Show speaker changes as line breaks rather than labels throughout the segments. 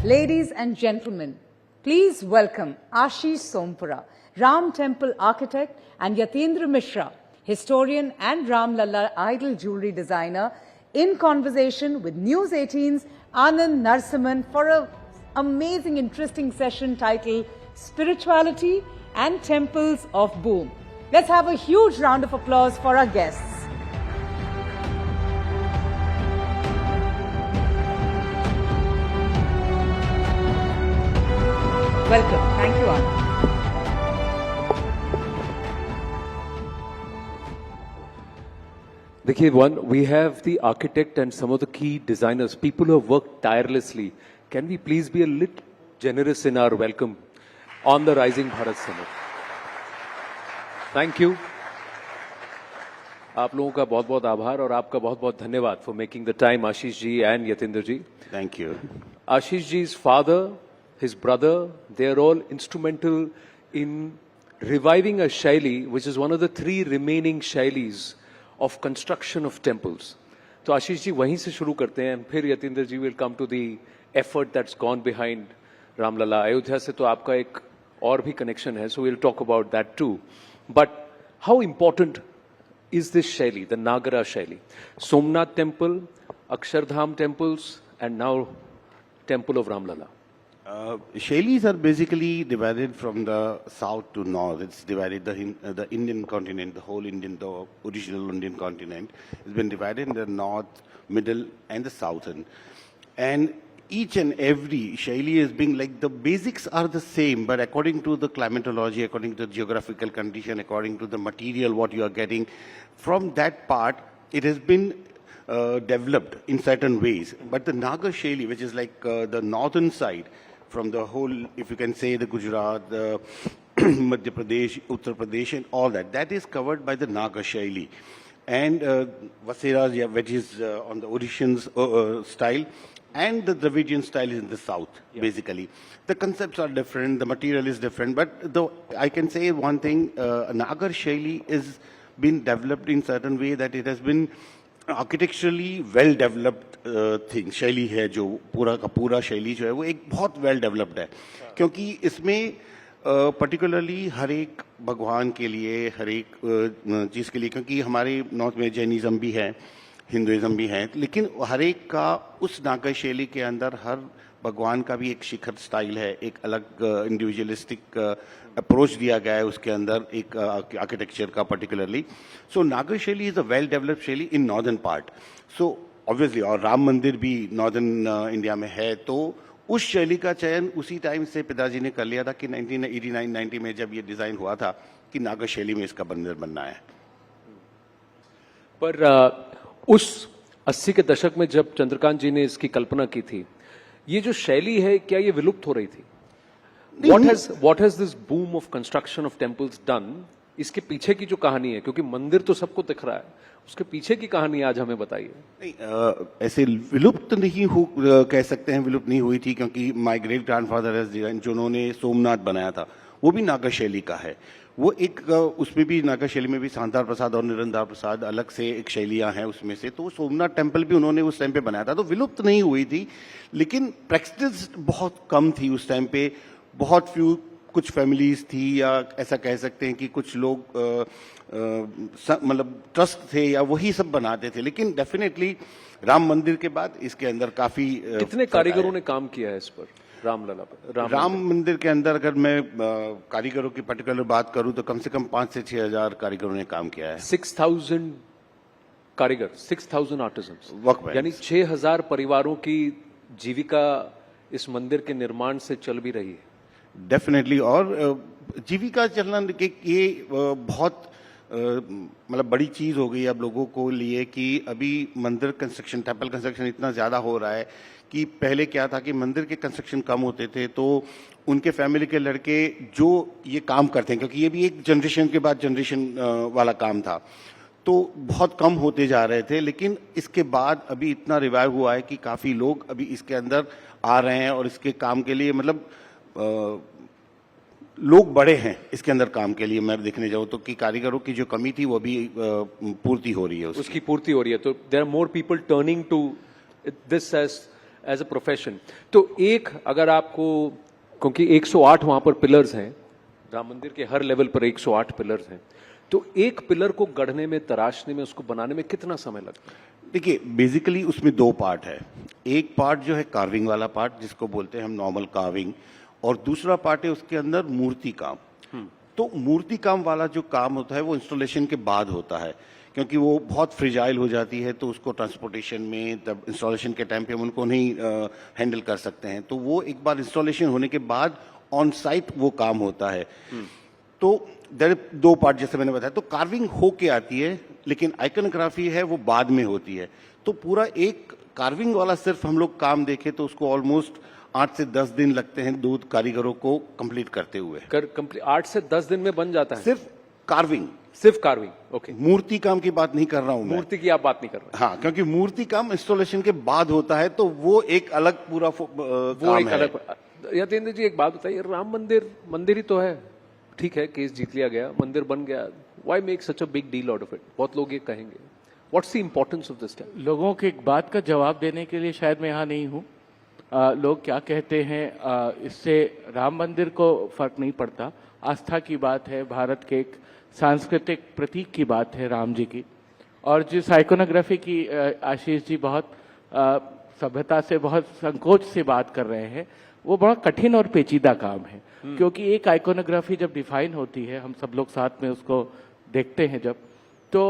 Ladies and gentlemen, please welcome Ashish Sompura, Ram Temple architect, and Yatindra Mishra, historian and Ram Lalla idol jewelry designer, in conversation with News 18's Anand Narsiman for an amazing, interesting session titled Spirituality and Temples of Boom. Let's have a huge round of applause for our guests. Welcome. Thank you, Anand.
देखिए, we have the architect and some of the key designers, people who have worked tirelessly. Can we please be a little generous in our welcome on the Rising Bharat Summit? Thank you. आप लोगों का बहुत बहुत आभार और आपका बहुत बहुत धन्यवाद for making the time, Ashish ji and Yatindra ji.
Thank you.
Ashish ji's father, his brother, they are all instrumental in reviving a Shaili, which is one of the three remaining Shailis of construction of temples. तो आशीष जी वहीं से शुरू करते हैं, फिर यतींद्र जी will come to the effort that's gone behind Ramlala. Ayodhya से तो आपका एक और भी connection है, so we'll talk about that too. But how important is this Shaili, the Nagara Shaili? Somnath Temple, Akshardham temples, and now Temple of Ramlala.
Shailis are basically divided from the south to north. It's divided the Indian continent, the whole Indian, the original Indian continent, has been divided in the north, middle, and the southern. And each and every Shaili is being like the basics are the same, but according to the climatology, according to the geographical condition, according to the material what you are getting, from that part it has been developed in certain ways. But the Nagar Shaili, which is like the northern side, from the whole, if you can say the Gujarat, the Madhya Pradesh, Uttar Pradesh, and all that, that is covered by the Nagar Shaili. And Vasera, which is on the Orishans style, and the Dravidian style is in the south, basically. The concepts are different, the material is different, but though I can say one thing, Nagar Shaili is been developed in certain way that it has been architecturally well developed thing शैली है. जो पूरा का पूरा शैली जो है वो एक बहुत वेल डेवलप्ड है, क्योंकि इसमें पर्टिकुलरली हर एक भगवान के लिए, हर एक चीज़ के लिए, क्योंकि हमारे नॉर्थ में जैनिज़्म भी है, हिंदुइज़्म भी है, लेकिन हर एक का उस नागर शैली के अंदर हर भगवान का भी एक शिखर स्टाइल है, एक अलग इंडिविजुअलिस्टिक अप्रोच दिया गया है उसके अंदर एक आर्किटेक्चर का पर्टिकुलरली. सो नागर शैली इज अ वेल डेवलप्ड शैली in northern part. So obviously, और राम मंदिर भी नॉर्दर्न इंडिया में है, तो उस शैली का चयन उसी टाइम से पिताजी ने कर लिया था कि 1989-90 में जब ये डिजाइन हुआ था कि नागर शैली में इसका मंदिर बनना है.
पर उस 80 के दशक में जब चंद्रकांत जी ने इसकी कल्पना की थी, ये जो शैली है क्या ये विलुप्त हो रही थी? What has this boom of construction of temples done? इसके पीछे की जो कहानी है, क्योंकि मंदिर तो सबको दिख रहा है, उसके पीछे की कहानी आज हमें बताइए.
नहीं, ऐसे विलुप्त नहीं कह सकते हैं, विलुप्त नहीं हुई थी, क्योंकि my great grandfather has design, जो उन्होंने सोमनाथ बनाया था वो भी नागर शैली का है. वो एक उसमें भी नागर शैली में भी शांतार प्रसाद और निरंधार प्रसाद अलग से एक शैलियां हैं उसमें से. तो सोमनाथ टेम्पल भी उन्होंने उस टाइम पे बनाया था, तो विलुप्त नहीं हुई थी, लेकिन प्रैक्टिस बहुत कम थी उस टाइम पे. बहुत फ्यू कुछ फैमिलीज थी, या ऐसा कह सकते हैं कि कुछ लोग मतलब ट्रस्ट थे या वही सब बनाते थे. लेकिन डेफिनेटली राम मंदिर के बाद इसके अंदर काफी
कितने कारीगरों ने काम किया है इस पर, रामलला पर?
राम मंदिर के अंदर अगर मैं कारीगरों की पर्टिकुलर बात करूं तो कम से कम 5 से 6 हजार कारीगरों ने काम किया है.
6,000 कारीगर, 6,000 आर्टिजन्स, यानी 6,000 परिवारों की जीविका इस मंदिर के निर्माण से चल भी रही है.
डेफिनेटली, और जीविका चलना ये बहुत मतलब बड़ी चीज हो गई अब लोगों को लिए कि अभी मंदिर कंस्ट्रक्शन, टेम्पल कंस्ट्रक्शन इतना ज्यादा हो रहा है कि पहले क्या था कि मंदिर के कंस्ट्रक्शन कम होते थे, तो उनके फैमिली के लड़के जो ये काम करते हैं, क्योंकि ये भी एक जनरेशन के बाद जनरेशन वाला काम था, तो बहुत कम होते जा रहे थे. लेकिन इसके बाद अभी इतना रिवाइव हुआ है कि काफी लोग अभी इसके अंदर आ रहे हैं और इसके काम के लिए मतलब लोग बड़े हैं इसके अंदर काम के लिए. मैं देखने जाऊँ तो कि कारीगरों की जो कमी थी वो भी पूर्ति हो रही है, उसकी
पूर्ति हो रही है. तो there are more people turning to this as as a profession. तो एक अगर आपको, क्योंकि 108 वहां पर पिलर्स हैं, राम मंदिर के हर लेवल पर 108 पिलर्स हैं, तो एक पिलर को गढ़ने में, तराशने में, उसको बनाने में कितना समय लगता है?
देखिए, बेसिकली उसमें दो पार्ट है। एक पार्ट जो है कार्विंग वाला पार्ट, जिसको बोलते हैं हम नॉर्मल कार्विंग, और दूसरा पार्ट है उसके अंदर मूर्ति काम। तो मूर्ति काम वाला जो काम होता है वो इंस्टॉलेशन के बाद होता है, क्योंकि वो बहुत फ्रिजाइल हो जाती है, तो उसको ट्रांसपोर्टेशन में, तब इंस्टॉलेशन के टाइम पे हम उनको नहीं हैंडल कर सकते हैं। तो वो एक बार इंस्टॉलेशन होने के बाद ऑन साइट वो काम होता है। तो देयर दो पार्ट जैसे मैंने बताया। तो कार्विंग होके आती है, लेकिन आइकनोग्राफी है वो बाद में होती है। तो पूरा एक कार्विंग वाला सिर्फ हम लोग काम देखें तो उसको ऑलमोस्ट 8 से 10 दिन लगते हैं, दो कारीगरों को कंप्लीट करते हुए।
8 से 10 दिन में बन जाता है
सिर्फ कार्विंग,
सिर्फ कार्विंग? ओके,
मूर्ति काम की बात नहीं कर रहा हूं मैं।
मूर्ति की आप बात नहीं कर रहे?
हाँ, क्योंकि मूर्ति काम इंस्टॉलेशन के बाद होता है, तो वो एक अलग पूरा
वो
काम
एक
है।
अलग। यतेंद्र जी, एक बात बताइए, राम मंदिर मंदिर ही तो है, ठीक है, केस जीत लिया गया, मंदिर बन गया, why make such a big deal out of it? बहुत लोग ये कहेंगे, what's the importance of this?
लोगों के एक बात का जवाब देने के लिए शायद मैं यहाँ नहीं हूँ। लोग क्या कहते हैं, इससे राम मंदिर को फर्क नहीं पड़ता। आस्था की बात है, भारत के एक सांस्कृतिक प्रतीक की बात है राम जी की। और जिस आइकोनोग्राफी की आशीष जी बहुत सभ्यता से, बहुत संकोच से बात कर रहे हैं, वो बड़ा कठिन और पेचीदा काम है। क्योंकि एक आइकोनोग्राफी जब डिफाइन होती है, हम सब लोग साथ में उसको देखते हैं जब, तो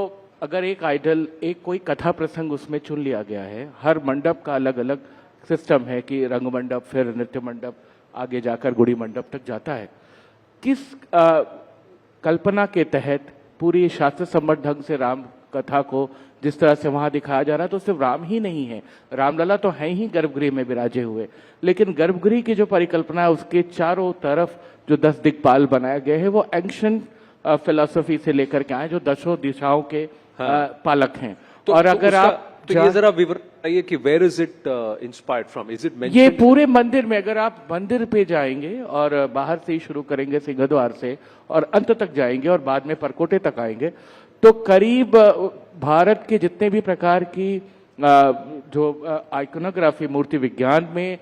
अगर एक आइडल, एक कोई कथा प्रसंग उसमें चुन लिया गया है, हर मंडप का अलग अलग सिस्टम है कि रंग मंडप, फिर नृत्य मंडप, आगे जाकर गुड़ी मंडप तक जाता है। किस कल्पना के तहत पूरी शास्त्र सम्मत ढंग से राम कथा को जिस तरह से वहां दिखाया जा रहा है, तो सिर्फ राम ही नहीं है, रामलला तो है ही गर्भगृह में विराजे हुए, लेकिन गर्भगृह की जो परिकल्पना है उसके चारों तरफ जो 10 दिक्पाल बनाए गए हैं, वो एंशिएंट फिलॉसफी से लेकर के आए, जो दशों दिशाओं के पालक हैं। और अगर आप
ये जरा विवरण बताइए कि where is it inspired from? Is it mentioned?
ये पूरे मंदिर में, अगर आप मंदिर पे जाएंगे और बाहर से ही शुरू करेंगे सिंहद्वार से और अंत तक जाएंगे और बाद में परकोटे तक आएंगे, तो करीब भारत के जितने भी प्रकार की जो आइकोनोग्राफी, मूर्ति विज्ञान में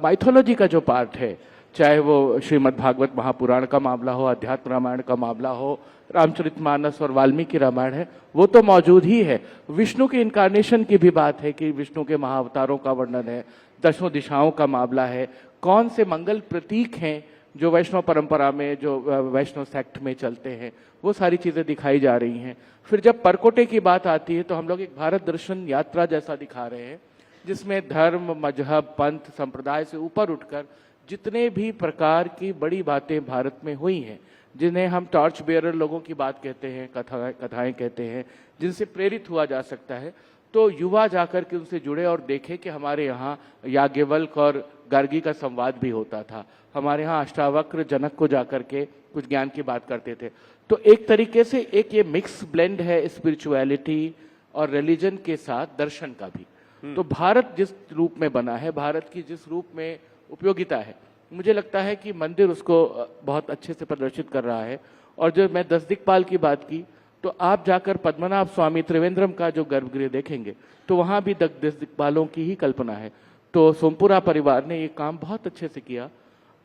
माइथोलॉजी का जो पार्ट है, चाहे वो श्रीमद् भागवत महापुराण का मामला हो, अध्यात्म रामायण का मामला हो, रामचरितमानस और वाल्मीकि रामायण है, वो तो मौजूद ही है। विष्णु के इनकारनेशन की भी बात है कि विष्णु के महाअवतारों का वर्णन है, दशों दिशाओं का मामला है, कौन से मंगल प्रतीक हैं जो वैष्णव परंपरा में, जो वैष्णव सेक्ट में चलते हैं, वो सारी चीजें दिखाई जा रही हैं। फिर जब परकोटे की बात आती है तो हम लोग एक भारत दर्शन यात्रा जैसा दिखा रहे हैं, जिसमें धर्म, मजहब, पंथ, संप्रदाय से ऊपर उठकर जितने भी प्रकार की बड़ी बातें भारत में हुई हैं, जिन्हें हम टॉर्च बेयरर लोगों की बात कहते हैं, कथाएं कहते हैं, जिनसे प्रेरित हुआ जा सकता है, तो युवा जाकर के उनसे जुड़े और देखे कि हमारे यहाँ याज्ञवल्क्य और गार्गी का संवाद भी होता था, हमारे यहाँ अष्टावक्र जनक को जाकर के कुछ ज्ञान की बात करते थे। तो एक तरीके से एक ये मिक्स ब्लेंड है स्पिरिचुअलिटी और रिलीजन के साथ दर्शन का भी। तो भारत जिस रूप में बना है, भारत की जिस रूप में उपयोगिता है, मुझे लगता है कि मंदिर उसको बहुत अच्छे से प्रदर्शित कर रहा है। और जो मैं 10 दिक्पाल की बात की, तो आप जाकर पद्मनाभ स्वामी त्रिवेंद्रम का जो गर्भगृह देखेंगे, तो वहां भी 10 दिक्पालों की ही कल्पना है। तो सोमपुरा परिवार ने ये काम बहुत अच्छे से किया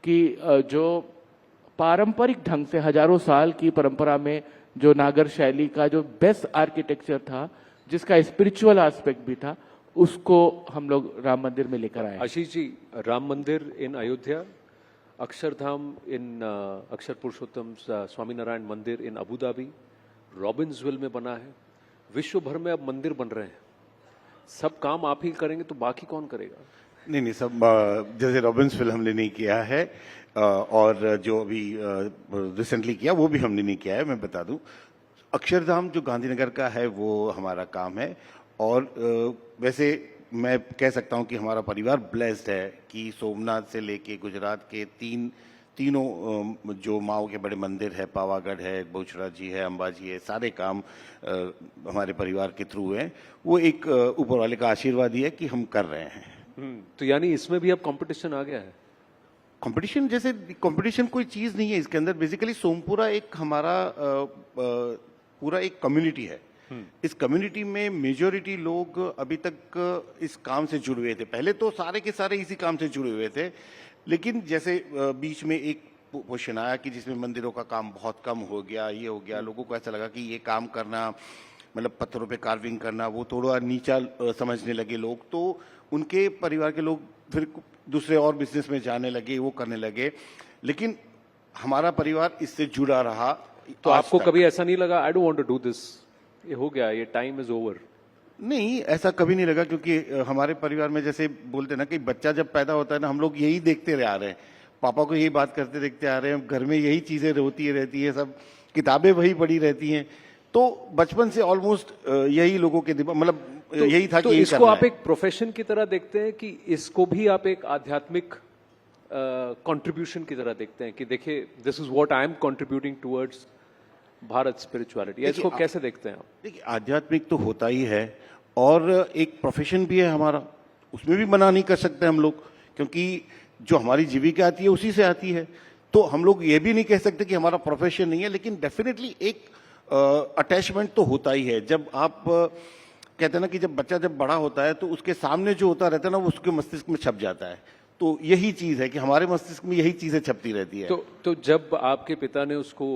कि जो पारंपरिक ढंग से हजारों साल की परंपरा में जो नागर शैली का जो बेस्ट आर्किटेक्चर था, जिसका स्पिरिचुअल एस्पेक्ट भी था, उसको हम लोग राम मंदिर में लेकर आए।
आशीष जी, राम मंदिर इन अयोध्या, अक्षरधाम इन अक्षर पुरुषोत्तम स्वामी नारायण मंदिर इन अबू धाबी, रॉबिन्सविल में बना है, विश्व भर में अब मंदिर बन रहे हैं। सब काम आप ही करेंगे तो बाकी कौन करेगा?
नहीं, सब जैसे रॉबिन्सविल हमने नहीं किया है, और जो अभी रिसेंटली किया वो भी हमने नहीं किया है। मैं बता दूं, अक्षरधाम जो गांधीनगर का है वो हमारा काम है। और वैसे मैं कह सकता हूं कि हमारा परिवार ब्लेस्ड है कि सोमनाथ से लेके गुजरात के तीनों जो माओ के बड़े मंदिर है, पावागढ़ है, बहुचरा जी है, अंबाजी है, सारे काम हमारे परिवार के थ्रू हैं। वो एक ऊपर वाले का आशीर्वाद ही है कि हम कर रहे हैं।
तो यानी इसमें भी अब कंपटीशन आ गया है?
कंपटीशन जैसे कंपटीशन कोई चीज नहीं है इसके अंदर। बेसिकली सोमपुरा एक हमारा पूरा एक कम्युनिटी है। इस कम्युनिटी में मेजोरिटी लोग अभी तक इस काम से जुड़े हुए थे। पहले तो सारे के सारे इसी काम से जुड़े हुए थे, लेकिन जैसे बीच में एक क्वेश्चन आया कि जिसमें मंदिरों का काम बहुत कम हो गया, ये हो गया, लोगों को ऐसा लगा कि ये काम करना मतलब पत्थरों पे कार्विंग करना वो थोड़ा नीचा समझने लगे लोग, तो उनके परिवार के लोग फिर दूसरे और बिजनेस में जाने लगे, वो करने लगे। लेकिन हमारा परिवार इससे जुड़ा रहा।
तो आपको कभी ऐसा नहीं लगा I don't want to do this, ये हो गया, ये टाइम इज ओवर?
नहीं, ऐसा कभी नहीं लगा, क्योंकि हमारे परिवार में जैसे बोलते ना कि बच्चा जब पैदा होता है ना, हम लोग यही देखते आ रहे हैं, पापा को यही बात करते देखते आ रहे हैं, घर में यही चीजें होती रहती है, सब किताबें वही पड़ी रहती हैं, तो बचपन से ऑलमोस्ट यही लोगों के दिमाग मतलब यही था
तो
कि
इसको आप एक प्रोफेशन की तरह देखते हैं कि इसको भी आप एक आध्यात्मिक कंट्रीब्यूशन की तरह देखते हैं कि देखिए this is what I am contributing towards Bharat spirituality, इसको कैसे देखते हैं आप?
देखिए, आध्यात्मिक तो होता ही है और एक प्रोफेशन भी है हमारा, उसमें भी मना नहीं कर सकते हम लोग, क्योंकि जो हमारी जीविका आती है उसी से आती है। तो हम लोग ये भी नहीं कह सकते कि हमारा प्रोफेशन नहीं है, लेकिन डेफिनेटली एक अटैचमेंट तो होता ही है। जब आप कहते हैं ना कि जब बच्चा जब बड़ा होता है तो उसके सामने जो होता रहता है ना वो उसके मस्तिष्क में छप जाता है, तो यही चीज है कि हमारे मस्तिष्क में यही चीजें छपती रहती है।
तो जब आपके पिता ने उसको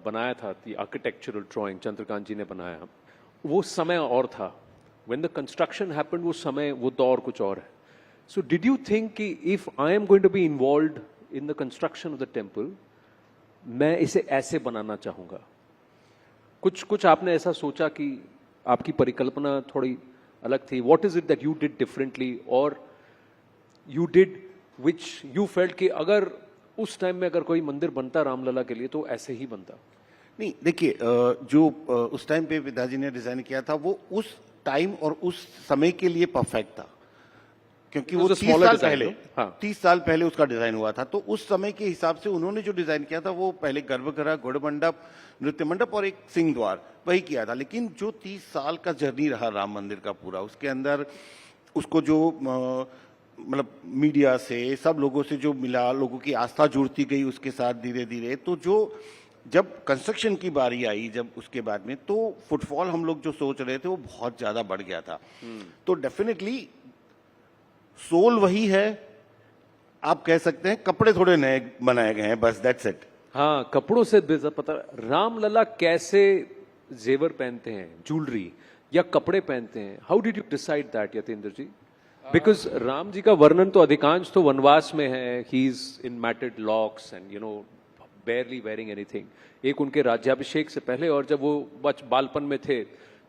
बनाया था, आर्किटेक्चरल ड्राइंग चंद्रकांत जी ने बनाया, वो समय और था, व्हेन द कंस्ट्रक्शन हैपेंड, वो समय वो दौर कुछ और है। सो डिड यू थिंक कि if I am going to be involved in the construction of the temple, मैं इसे ऐसे बनाना चाहूंगा? कुछ आपने ऐसा सोचा कि आपकी परिकल्पना थोड़ी अलग थी? What is it that you did differently और you did which you felt कि अगर उस टाइम में अगर कोई मंदिर बनता रामलला के लिए तो ऐसे ही बनता?
नहीं, देखिए, जो उस टाइम पे पिताजी ने डिजाइन किया था वो उस टाइम और उस समय के लिए परफेक्ट था, क्योंकि वो 30 साल पहले उसका डिजाइन हुआ था। तो उस समय के हिसाब से उन्होंने जो डिजाइन किया था वो पहले गर्भगृह, गौड़ मंडप, नृत्य मंडप और एक सिंह द्वार वही किया था। लेकिन जो 30 साल का जर्नी रहा राम मंदिर का पूरा, उसके अंदर उसको जो मतलब मीडिया से सब लोगों से जो मिला, लोगों की आस्था जुड़ती गई उसके साथ धीरे धीरे, तो जो जब कंस्ट्रक्शन की बारी आई जब उसके बाद में, तो फुटफॉल हम लोग जो सोच रहे थे वो बहुत ज्यादा बढ़ गया था। तो डेफिनेटली सोल वही है, आप कह सकते हैं कपड़े थोड़े नए बनाए गए हैं, बस दैट्स इट।
हाँ, कपड़ों से पता। रामलला कैसे जेवर पहनते हैं, ज्वेलरी या कपड़े पहनते हैं? How did you decide that Yatendra ji? Because Ram ji का वर्णन तो अधिकांश तो वनवास में है, he is in matted locks and you know barely wearing anything, एक उनके राज्याभिषेक से पहले और जब वो बालपन में थे।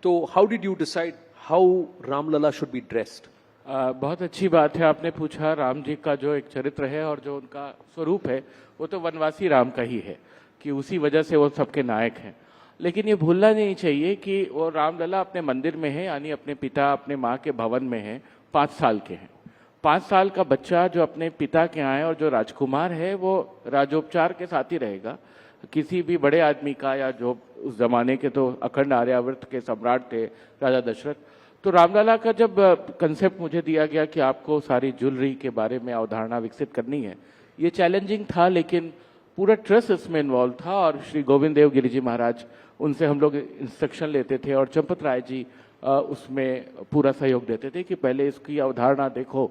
तो how did you decide how Ramlala should be dressed?
बहुत अच्छी बात है आपने पूछा। राम जी का जो एक चरित्र है और जो उनका स्वरूप है वो तो वनवासी राम का ही है, कि उसी वजह से वो सबके नायक हैं। लेकिन ये भूलना नहीं चाहिए कि वो रामलला अपने मंदिर में है, यानी अपने पिता अपने माँ के भवन में है, 5 साल के हैं। 5 साल का बच्चा जो अपने पिता के यहाँ है और जो राजकुमार है वो राजोपचार के साथ ही रहेगा। किसी भी बड़े आदमी का, या जो उस जमाने के तो अखंड आर्यावर्त के सम्राट थे राजा दशरथ, तो रामलला का जब कंसेप्ट मुझे दिया गया कि आपको सारी ज्वेलरी के बारे में अवधारणा विकसित करनी है, ये चैलेंजिंग था, लेकिन पूरा ट्रस्ट इसमें इन्वॉल्व था। और श्री गोविंद देव गिरि जी महाराज, उनसे हम लोग इंस्ट्रक्शन लेते थे और चंपत राय जी उसमें पूरा सहयोग देते थे कि पहले इसकी अवधारणा देखो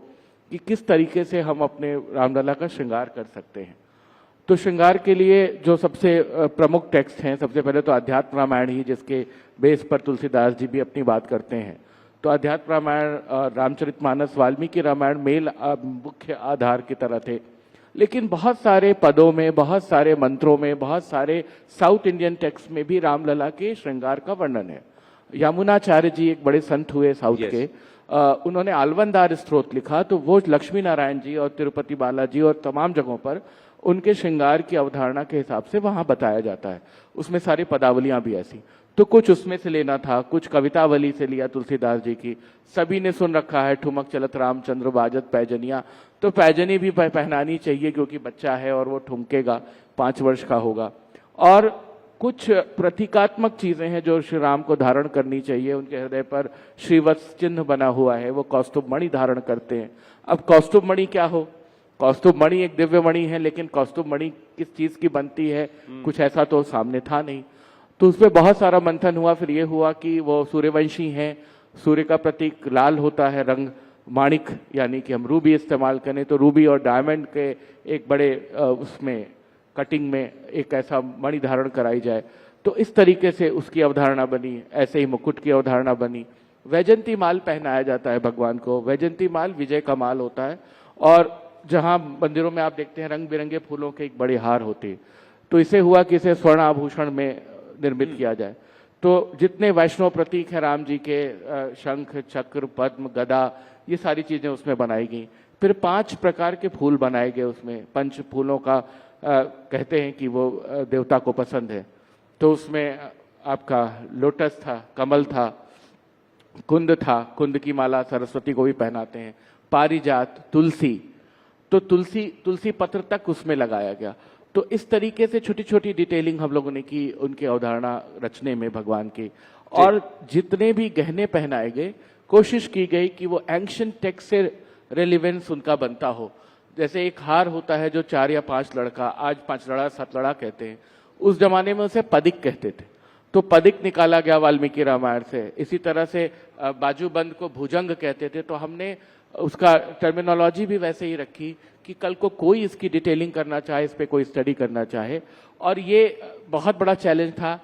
कि किस तरीके से हम अपने रामलला का श्रृंगार कर सकते हैं। तो श्रृंगार के लिए जो सबसे प्रमुख टेक्स्ट हैं, सबसे पहले तो अध्यात्म रामायण ही, जिसके बेस पर तुलसीदास जी भी अपनी बात करते हैं। तो अध्यात्म रामायण, रामचरितमानस, वाल्मीकि रामायण मेल मुख्य आधार की तरह थे। लेकिन बहुत सारे पदों में, बहुत सारे मंत्रों में, बहुत सारे साउथ इंडियन टेक्स्ट में भी रामलला के श्रृंगार का वर्णन है। यमुनाचार्य जी एक बड़े संत हुए साउथ के, उन्होंने आलवनदार स्तोत्र लिखा, तो वो लक्ष्मी नारायण जी और तिरुपति बालाजी और तमाम जगहों पर उनके श्रृंगार की अवधारणा के हिसाब से वहां बताया जाता है। उसमें सारी पदावलियां भी ऐसी, तो कुछ उसमें से लेना था, कुछ कवितावली से लिया तुलसीदास जी की। सभी ने सुन रखा है ठुमक चलत रामचंद्र बाजत पैजनिया, तो पैजनी भी पहनानी चाहिए क्योंकि बच्चा है और वो ठुमकेगा, 5 वर्ष का होगा। और कुछ प्रतीकात्मक चीजें हैं जो श्री राम को धारण करनी चाहिए। उनके हृदय पर श्रीवत्स चिन्ह बना हुआ है, वो कौस्तुभ मणि धारण करते हैं। अब कौस्तुभ मणि क्या हो? कौस्तुभ मणि एक दिव्य मणि है, लेकिन कौस्तुभ मणि किस चीज की बनती है कुछ ऐसा तो सामने था नहीं। तो उसमें बहुत सारा मंथन हुआ। फिर ये हुआ कि वो सूर्यवंशी हैं, सूर्य का प्रतीक लाल होता है रंग, माणिक यानी कि हम रूबी इस्तेमाल करें तो रूबी और डायमंड के एक बड़े उसमें कटिंग में एक ऐसा मणि धारण कराई जाए, तो इस तरीके से उसकी अवधारणा बनी। ऐसे ही मुकुट की अवधारणा बनी। वैजंती माल पहनाया जाता है भगवान को। वैजंती माल विजय का माल होता है, और जहां मंदिरों में आप देखते हैं रंग बिरंगे फूलों के एक बड़े हार होते हैं, तो इसे हुआ कि इसे स्वर्ण आभूषण में निर्मित किया जाए। तो जितने वैष्णव प्रतीक हैं राम जी के, शंख चक्र पद्म गदा, ये सारी चीजें उसमें बनाई गई। फिर 5 प्रकार के फूल बनाए गए उसमें। पंच फूलों का कहते हैं कि वो देवता को पसंद है। तो उसमें आपका लोटस था, कमल था, कुंद था, कुंद की माला सरस्वती को भी पहनाते हैं, पारिजात, तुलसी, तो तुलसी पत्र तक उसमें लगाया गया। तो इस तरीके से छोटी छोटी डिटेलिंग हम लोगों ने की उनकी अवधारणा रचने में भगवान की। और जितने भी गहने पहनाए गए, कोशिश की गई कि वो एंशिएंट टेक्स्ट से रेलिवेंस उनका बनता हो। जैसे एक हार होता है जो 4 या 5 लड़का, आज 5 लड़ा 7 लड़ा कहते हैं, उस जमाने में उसे पदिक कहते थे, तो पदिक निकाला गया वाल्मीकि रामायण से। इसी तरह से बाजूबंद को भुजंग कहते थे, तो हमने उसका टर्मिनोलॉजी भी वैसे ही रखी कि कल को कोई इसकी डिटेलिंग करना चाहे, इस पे कोई स्टडी करना चाहे। और ये बहुत बड़ा चैलेंज था।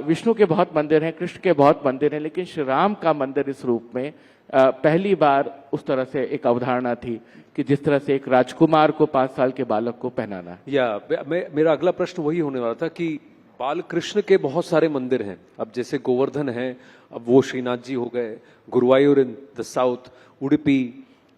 विष्णु के बहुत मंदिर हैं, कृष्ण के बहुत मंदिर हैं, लेकिन श्री राम का मंदिर इस रूप में पहली बार उस तरह से एक अवधारणा थी कि जिस तरह से एक राजकुमार को 5 साल के बालक को पहनाना है।
या मेरा अगला प्रश्न वही होने वाला था कि बाल कृष्ण के बहुत सारे मंदिर हैं। अब जैसे गोवर्धन है, अब वो श्रीनाथ जी हो गए, Guruvayur in the south, Udupi,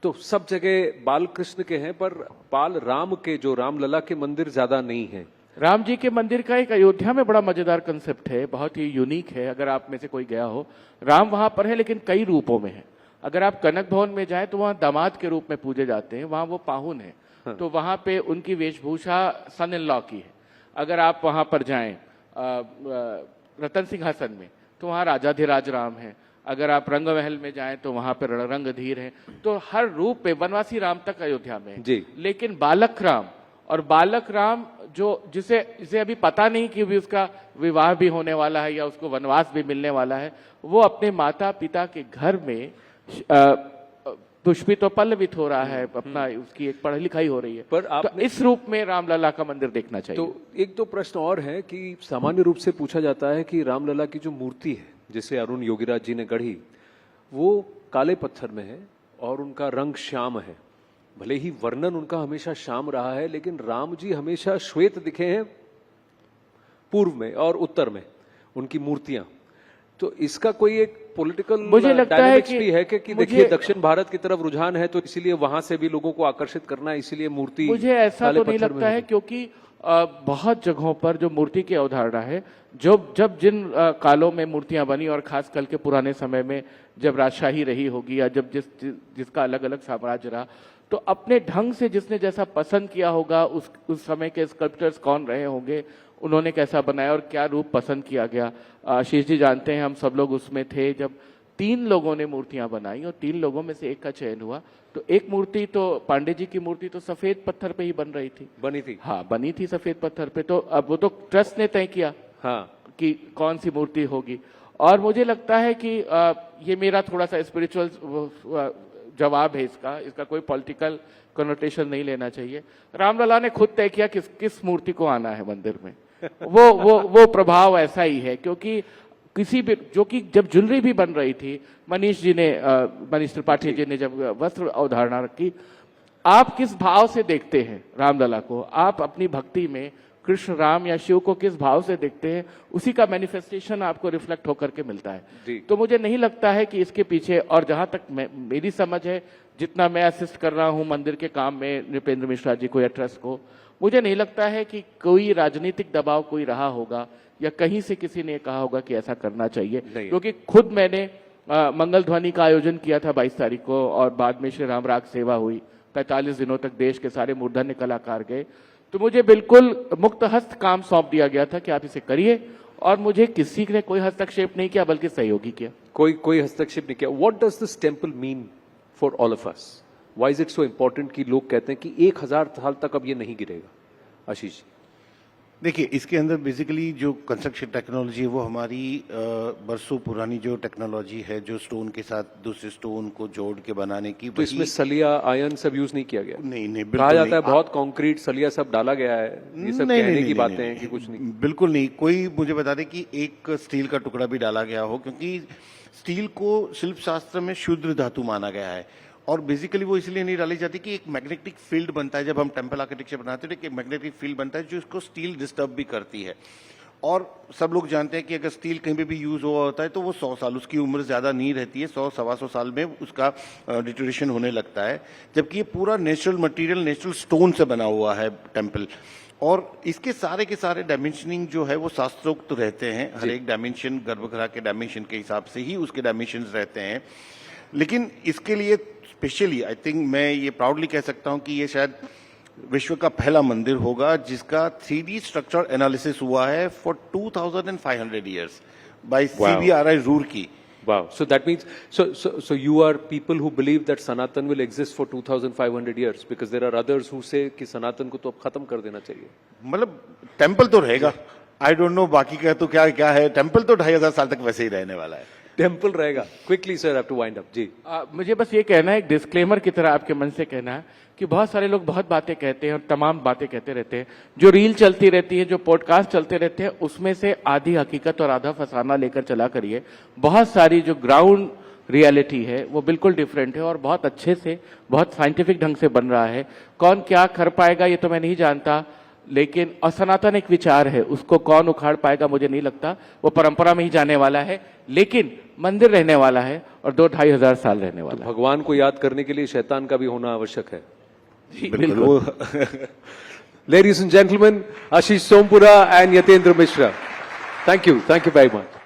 तो सब जगह बाल कृष्ण के हैं, पर बाल राम के, जो रामलला के मंदिर ज्यादा नहीं है।
राम जी के मंदिर का एक अयोध्या में बड़ा मजेदार कंसेप्ट है, बहुत ही यूनिक है। अगर आप में से कोई गया हो, राम वहां पर है लेकिन कई रूपों में है। अगर आप कनक भवन में जाएं तो वहां दामाद के रूप में पूजे जाते हैं, वहां वो पाहुन है। हाँ। तो वहां पे उनकी वेशभूषा सन इन लॉ की है। अगर आप वहां पर जाएं रतन सिंहासन में, तो वहां राजाधिराज राम है। अगर आप रंग महल में जाएं तो वहां पर रंगधीर है। तो हर रूप पे वनवासी राम तक अयोध्या में है
जी।
लेकिन बालक राम, और बालक राम जो जिसे अभी पता नहीं कि भी उसका विवाह भी होने वाला है या उसको वनवास भी मिलने वाला है, वो अपने माता पिता के घर में पुष्पित और पल्लवित हो रहा है, अपना उसकी एक पढ़ाई लिखाई हो रही है।
पर
तो इस रूप में रामलला का मंदिर देखना चाहिए।
तो एक दो प्रश्न और है कि सामान्य रूप से पूछा जाता है कि रामलला की जो मूर्ति है, जिसे अरुण योगीराज जी ने गढ़ी, वो काले पत्थर में है और उनका रंग श्याम है। भले ही वर्णन उनका हमेशा श्याम रहा है, लेकिन राम जी हमेशा श्वेत दिखे हैं पूर्व में और उत्तर में उनकी मूर्तियां। तो इसका कोई एक पॉलिटिकल
मुझे लगता है
भी है कि देखिए दक्षिण भारत की तरफ रुझान है, तो इसीलिए वहां से भी लोगों को आकर्षित करना है, इसीलिए मूर्ति।
मुझे ऐसा तो नहीं लगता है, क्योंकि बहुत जगहों पर जो मूर्ति की अवधारणा है, जब जिन कालों में मूर्तियां बनी, और खास करके पुराने समय में जब राजशाही रही होगी या जब जिसका अलग अलग साम्राज्य रहा, तो अपने ढंग से जिसने जैसा पसंद किया होगा, उस समय के स्कल्प्टर्स कौन रहे होंगे, उन्होंने कैसा बनाया और क्या रूप पसंद किया गया। आशीष जी जानते हैं, हम सब लोग उसमें थे जब 3 लोगों ने मूर्तियां बनाई और 3 लोगों में से एक का चयन हुआ। तो एक मूर्ति तो पांडे जी की मूर्ति तो सफेद पत्थर पे ही बनी थी। हाँ, बनी थी सफेद पत्थर पे। तो अब वो तो ट्रस्ट ने तय किया हाँ कि कौन सी मूर्ति होगी। और मुझे लगता है कि ये मेरा थोड़ा सा स्पिरिचुअल जवाब है इसका कोई पॉलिटिकल कनोटेशन नहीं लेना चाहिए। रामलला ने खुद तय किया किस मूर्ति को आना है मंदिर में। वो प्रभाव ऐसा ही है, क्योंकि किसी भी जो कि जब ज्वेलरी भी बन रही थी, मनीष त्रिपाठी जी ने जब वस्त्र अवधारणा रखी, आप किस भाव से देखते हैं रामलला को, आप अपनी भक्ति में कृष्ण राम या शिव को किस भाव से देखते हैं, उसी का मैनिफेस्टेशन आपको रिफ्लेक्ट होकर के मिलता है। तो मुझे नहीं लगता है कि इसके पीछे, और जहां तक मेरी समझ है, जितना मैं असिस्ट कर रहा हूं मंदिर के काम में नृपेंद्र मिश्रा जी को या ट्रस्ट को, मुझे नहीं लगता है कि कोई राजनीतिक दबाव कोई रहा होगा या कहीं से किसी ने कहा होगा कि ऐसा करना चाहिए। क्योंकि खुद मैंने मंगल ध्वनि का आयोजन किया था 22 तारीख को, और बाद में श्री राम राग सेवा हुई। 45 दिनों तक देश के सारे मूर्धन्य कलाकार गए। तो मुझे बिल्कुल मुक्त हस्त काम सौंप दिया गया था कि आप इसे करिए, और मुझे किसी ने कोई हस्तक्षेप नहीं किया, बल्कि सहयोगी किया।
कोई हस्तक्षेप नहीं किया। What does this temple mean for all of us? Why is it so important कि लोग कहते हैं कि 1000 साल तक अब ये नहीं गिरेगा? आशीष जी।
देखिए, इसके अंदर बेसिकली जो कंस्ट्रक्शन टेक्नोलॉजी है वो हमारी बरसों पुरानी जो टेक्नोलॉजी है, जो स्टोन के साथ दूसरे स्टोन को जोड़ के बनाने की,
तो इसमें सलिया आयन सब यूज नहीं किया गया?
नहीं नहीं,
कहा
बिल्कुल
जाता है
नहीं।
बहुत कंक्रीट सलिया सब डाला गया है, ये सब
नहीं,
कहने
नहीं,
की
नहीं,
बातें
नहीं,
हैं कि कुछ नहीं?
बिल्कुल नहीं। कोई मुझे बता दे कि एक स्टील का टुकड़ा भी डाला गया हो, क्योंकि स्टील को शिल्प शास्त्र में शुद्ध धातु माना गया है। और बेसिकली वो इसलिए नहीं डाली जाती कि एक मैग्नेटिक फील्ड बनता है, जब हम टेम्पल आर्किटेक्चर बनाते हैं तो एक मैग्नेटिक फील्ड बनता है जो इसको स्टील डिस्टर्ब भी करती है। और सब लोग जानते हैं कि अगर स्टील कहीं पे भी यूज हुआ होता है तो वो 100 साल, उसकी उम्र ज्यादा नहीं रहती है, 100-125 साल में उसका डिटोरेशन होने लगता है। जबकि ये पूरा नेचुरल मटेरियल, नेचुरल स्टोन से बना हुआ है टेम्पल। और इसके सारे के सारे डायमेंशनिंग जो है वो शास्त्रोक्त रहते हैं। हर एक डायमेंशन गर्भगृह के डायमेंशन के हिसाब से ही उसके डायमेंशन रहते हैं। लेकिन इसके लिए स्पेशली आई थिंक मैं ये प्राउडली कह सकता हूं कि ये शायद विश्व का पहला मंदिर होगा जिसका 3D स्ट्रक्चर एनालिसिस हुआ है for 2500 years bye CBRI Roorkee.
Wow. So that means, so you are people who believe that Sanatan will exist for 2,500 years, because there are others who say कि सनातन को तो अब खत्म कर देना चाहिए।
मतलब टेम्पल तो रहेगा, आई डोंट नो बाकी का तो क्या क्या है। टेम्पल तो 2500 साल तक वैसे ही रहने वाला है।
टेम्पल रहेगा। Quickly sir, have to wind up जी।
मुझे बस ये कहना है, एक डिस्क्लेमर की तरह आपके मन से कहना है कि बहुत सारे लोग बहुत बातें कहते हैं और तमाम बातें कहते रहते हैं। जो रील चलती रहती है, जो पॉडकास्ट चलते रहते हैं, उसमें से आधी हकीकत और आधा फसाना लेकर चला करिए। बहुत सारी जो ग्राउंड रियलिटी है वो बिल्कुल डिफरेंट है और बहुत अच्छे से, बहुत साइंटिफिक ढंग से बन रहा है। कौन क्या कर पाएगा ये तो मैं नहीं जानता, लेकिन सनातन एक विचार है, उसको कौन उखाड़ पाएगा मुझे नहीं लगता। वो परंपरा में ही जाने वाला है, लेकिन मंदिर रहने वाला है और 2-2.5 हजार साल रहने वाला है।
भगवान को याद करने के लिए शैतान का भी होना आवश्यक है।
बिल्कुल।
Ladies and gentlemen, Ashish Sompura and Yatendra Mishra. Thank you very much.